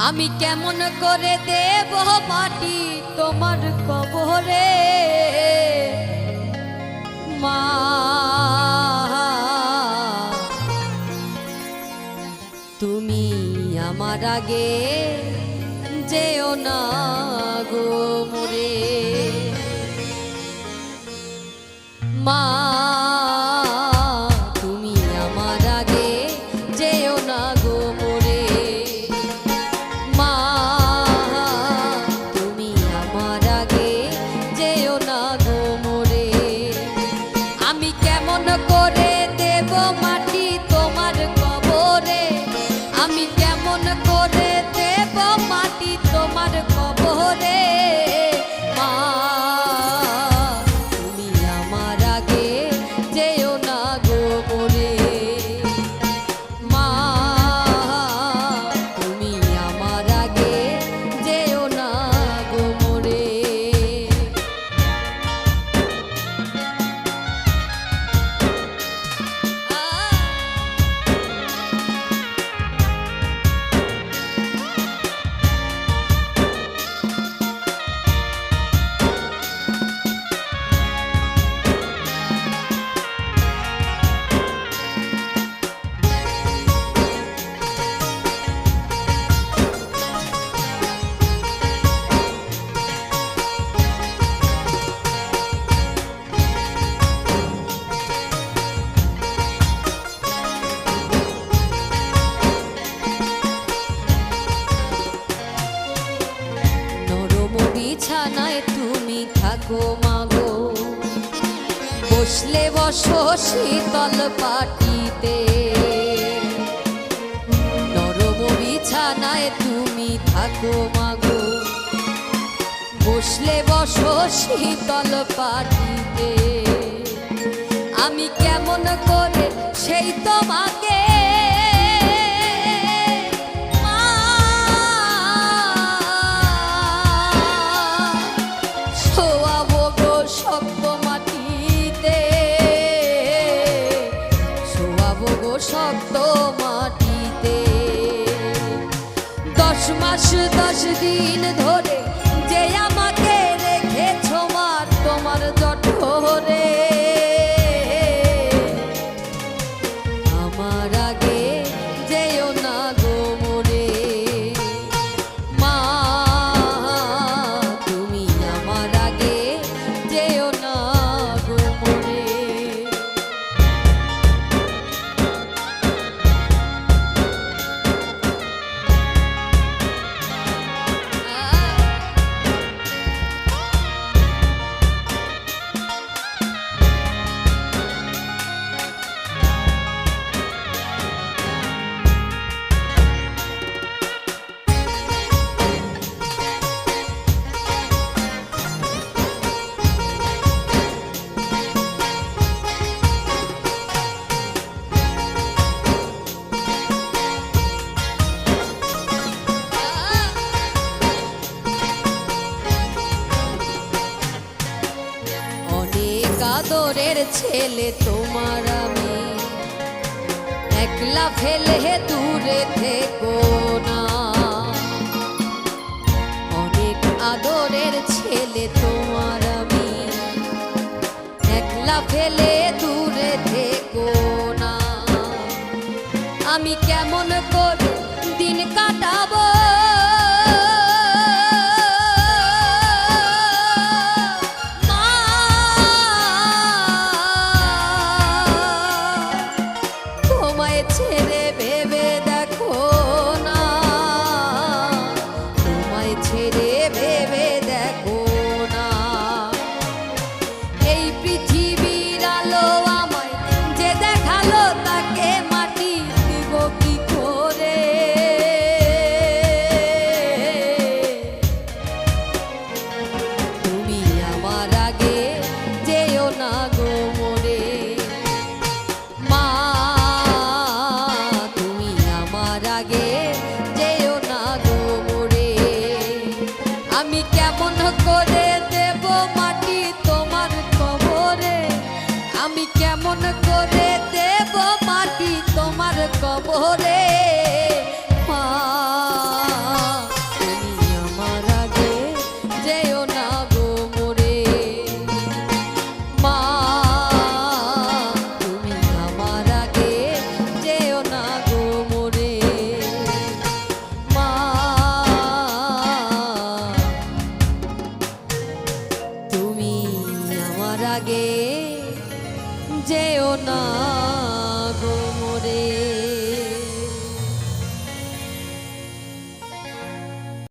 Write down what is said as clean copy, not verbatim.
আমি কেমন করে দেব মাটি তোমার কবরে মা, তুমি আমার আগে যেও না গো মোরে মা, তুমি আমার আগে যেও না গো মোরে মা, তুমি আমার আগে যেও না গো মোরে। আমি কেমন করে দেব মাটি তোমার কবরে, আমি কেমন করে দেব মাটি তোমার কবরে মা, তুমি আমার আগে যেও না গো মোরে মা, তুমি আমার আগে যেও না গো মোরে। বিছানায় তুমি থাকো মাগো, বসলে বসো শীতল পাটিতে, নরম বিছানায় তুমি থাকো মাগো, বসলে বসো শীতল পাটিতে। আমি কেমন করে সেই তোমাকে শক্ত মাটিতে 10 মাস 10 দিন ধরে যে আমাকে রেখেছ মা তোমার জঠরে, আমার আগে যেও না গো মোরে মা, তুমি আমার আগে যেও না গো মোরে। আদরের ছেলে তোমার আমি, একলা ফেলে দূরে থেকো না, অনেক আদরের ছেলে তোমার আমি, একলা ফেলে দূরে থেকো না। আমি কেমন করে দিন কাটাবো ছেড়ে ভেবে দেখো না, তোমায় ছেড়ে ভেবে দেখো না। এই পৃথিবীর আলো আমায় যে দেখালো তাকে মাটি দিব কি করে, তুমি আমার আগে যেও না গো মোরে মা, আগে যেও না গো মোরে। আমি কেমন করে দেব মাটি তোমার কবরে, আমি কেমন করে দেব মাটি তোমার কবরে মা। যেও না